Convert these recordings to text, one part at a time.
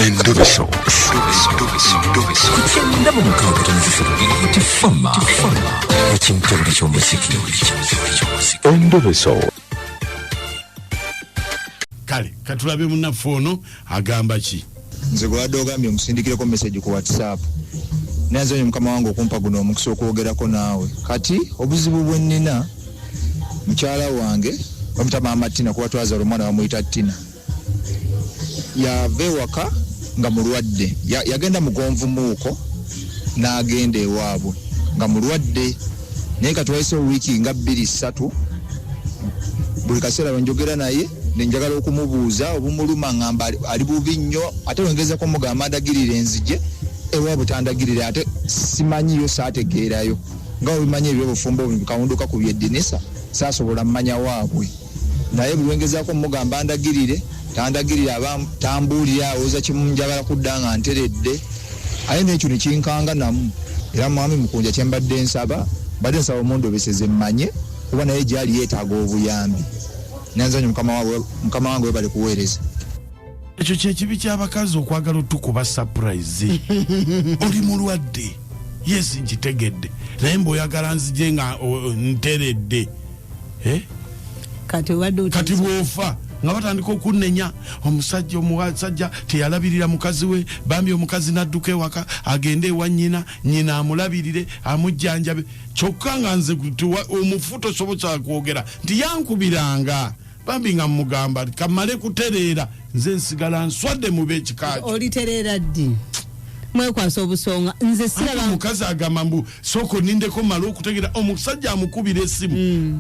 Endobeso. Kugenda mu mukaaga tifama ekintu buli ky'omuziki. Endobeso. Kale katulabe munnaffe ono agamba ki? Nze gwadde ogambye omusindikireko message ku WhatsApp. Nanze mukama wange okumpa guno omukisa okwogerako naawe. Kati obuzibu bwe nnina mukyala wange bamuyita Maama Tina kuba twazaala omwana bamuyita Tina. Yava ewaka nga mulwadde. Yagenda mugonvu muuko n'agenda ewaabwe nga mulwadde. Naye kati wayise wiiki nga 2-3 buli kaseera bwe njogera naye nenjagala okumubuuza obumuluma ngamba ali bubi nnyo ate wengezako mugamba ndagirire enzije ewaabwe tandagirire ate simanyiyo saategeerayo nga obimanyi ebyobufumbo bikawunduka ku byeddinisa saasobola mmanya waabwe naye buli wengezako mugamba ndagirire tandagirire tambuulira awooza kimunjagala kudda nga nteredde aye n'ekyo ne kinkanga namu era mwami Mukunja kyembadde nsaba omundobeseze mmanye kuba naye gyali yeetaaga obuyambi nanzanyo mukama wange webale kuweereza. Ekyo kyekibi ky'abakazi okwagala otukuba surprise. Oli mulwadde yes nkitegedde naye mb'oyagala nzije nga nteredde kati bw'ofa nga batandika okunnenya omusajja teyalabirira mukazi we bambi omukazi n'adduka ewaka agende ewa nnyina amulabirire amujjanjabe kyokka nga nze omufu tosobola kwogera nti yankubiranga bambi nga mugamba kamale kutereera nze nsigala nswadde mu b'ekikaaki. Olitereera ddi mwekwasa obusonga nze siraba mukazi agamba mbu soko nindeko mala okutegera omusajja amukubira essimu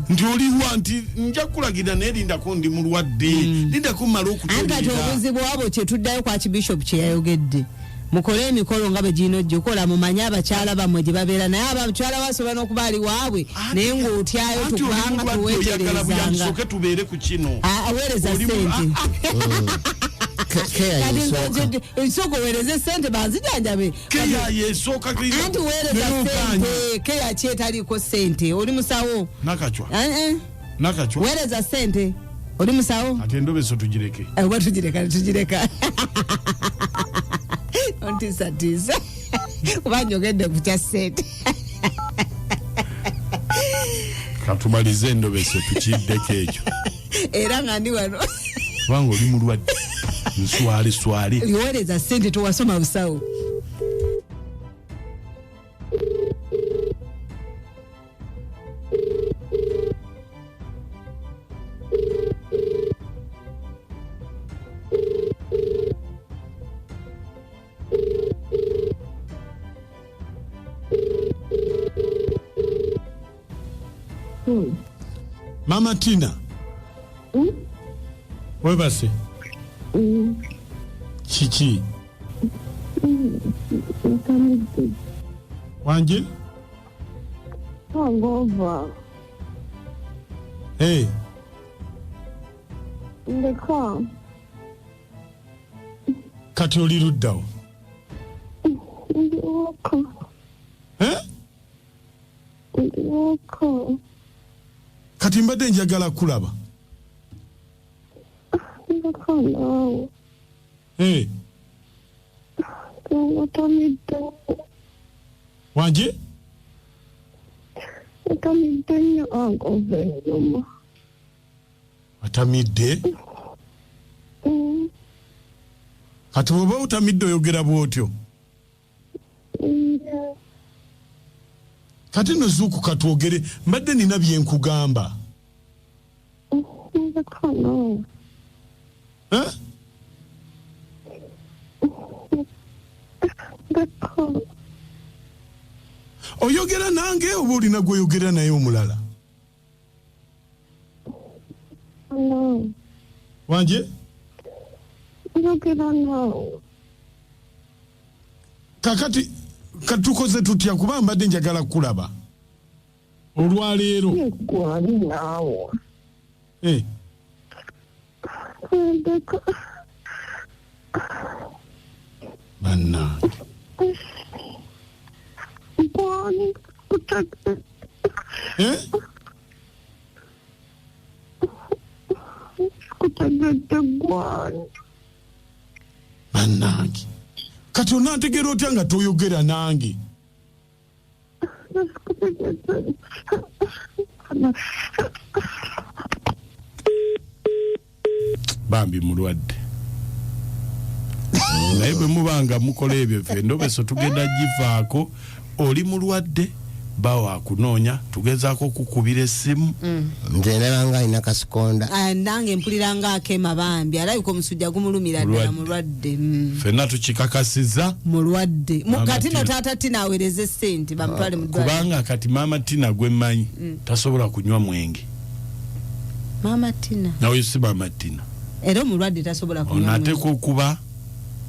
nti oliwa nti nja kulagira nerindako ndi mulwadde lindako mala okutegera. Ati obuzibu abo kyetuddayo kwa Bishop kye yayogedde mukole emikolo nga bwe gino gikola mumanye abakyala bamwe gye babeera naye abakyala basobola n'okuba ali waabwe naye ng'otyayo tukubanga tuweeterezanga soke tubeere ku kino aweereza sente Isoko wereze sente banzijanjabe keya yesoka kristo anti wereza sente keya kyetaliko sente oli musawo nakachwa wereza sente oli musawo ate Endobeso tugireke tugireka ontisatiza kubanyogedde ku kya sente katumalize Endobeso tukiddeko ekyo era nga ndi wano kubanga oli mulwadde nswale liwereza sente towasoma busawo. Mama Tina webase Chichi wanje Ngova hey ndeka kati oli luddawo kati mbadde njagala kulaba wanje atamidde kati oba otamidde oyogera bwotyo kati nozuuku katwogere mbadde nina byenkugamba oyogera nange oba olina gweoyogera naye omulala wanje kakati katukoze tutya kuba mbadde njagala kulaba olwaleero banna Bannange kati onantegera otya nga toyogera nange bambi Mulwadde naye bwe mubanga mukola ebyo ffe Endobeso tugenda givaako oli Mulwadde bawa kunoonya tugezaako kukubira essimu nze ndabanga alina kasikonda nange mpuliranga akema bambi alabika omusujja gumulumira ddala Mulwadde ffenna tukikakasiza Mulwadde kati no taata Tina aweereze ssente bamutwale mu ddwaliro kubanga kati maama Tina gwe mmanyi tasobola kunywa mwenge maama Tina nawe si maama Tina era Mulwadde tasobola kunywa mwenge onateeka okuba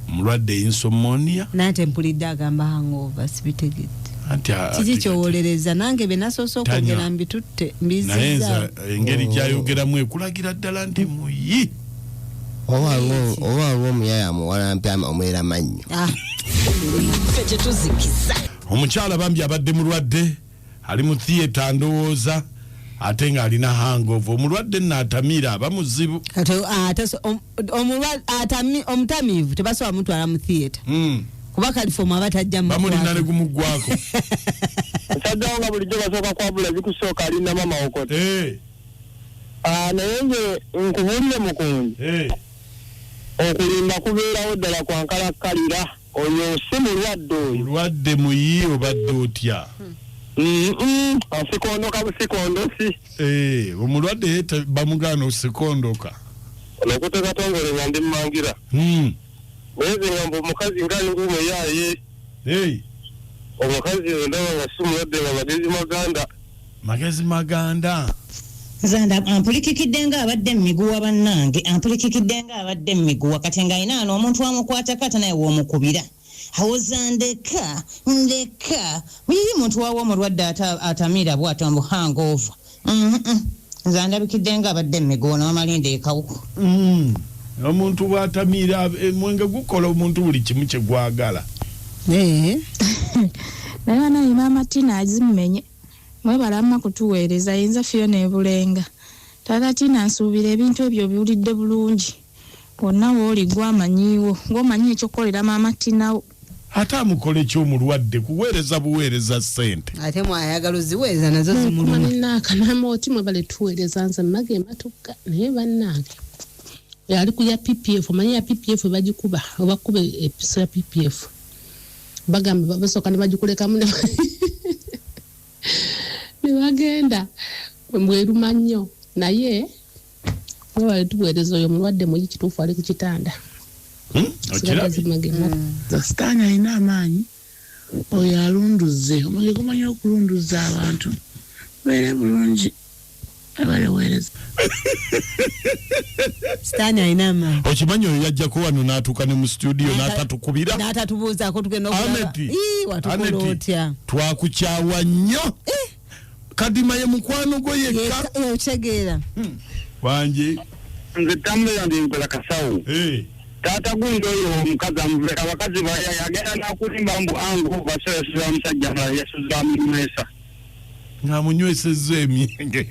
Mulwadde insomnia nate mpulidde agamba hangover sibitegedde kiki kyowolereza nange benasoose okwogera mbitutte mbizizza engeri gyayogeramu ekulagira ddala nti muyi oba omuyaya muwala mpya omwera mannyo omukyala bambi abadde Mulwadde ali mu theatre ndowooza ate nga alina hangover Mulwadde n'atamira aba muzibu omutamiivu tebasobola mutwala mu theatre kuba kalifomu abatajja bamulina ne gumuggwako musajja nga bulijjo basooka kwabula bikusooka alina mama okote naye nze nkubulire Mukunja okulimba kubeerawo ddala kwankalakkalira oyo si Mulwadde oyo Mulwadde muyi obadde otya asikondoka busikondosi Omulwadde bamugaana osikondoka olwokutekatongole nga ndi mmangira mwezi nga mbu omukazi nga ngumu yaye omukazi ndaba nga si Mulwadde nga magezi maganda Zanda ampulikikidde nga abadde mmiguwa bannange ampulikikidde nga abadde mmiguwa kati nga ayina ano omuntu amukwata kata naye w'omukubira awoza ndeka muyiyi muntu wawo Mulwadde atamira bw'ato mbu hangover Zanda bikidde nga abadde mmiguwa n'amalinda ekawuko omuntu bw'atamira mwenge gukola omuntu buli kimu kye gwagala naye naye maama Tina azimmenye mwebalama kutuweereza yinza Fiona ebulenga taata Tina nsuubira ebintu ebyo biwulidde bulungi wonna wooli gwamanyiiwo ng'omanyi ekyokukolera maama Tina wo ate amukole ky'Omulwadde kuweereza buweereza ssente ate mwayagala oziweereza nazo zimuluma akanama oti mwebale tuweereza nze mmage matuka naye bannange yali ku ya PPF omanyi ya PPF bagikuba obakuba episo ya PPF bagamba basooka ne bagikulekamu ne bagenda mbweruma nnyo naye mwebale tuweereza oyo Mulwadde muyi kituufu ali ku kitanda Sitaani alina amaanyi oyo alunduze omanyi gumanyi okulunduza abantu beere bulungi abaleweereza Sitaani alina amaanyi okimanyi oyo yajjako wano n'atuuka ne mu studio n'atatukubira n'atatubuuzaako tugenda watukola otya twakukyawa nnyo kadima ye mukwano gwo yekka okitegeera wangi nze tambula ndi nkola kasawo taata gundi oyo omukazi amuveka abakazi yagenda n'akulimba mbu angu basoyeseza omusajja mala yesuza amunywesa ng'amunywesezza emyenge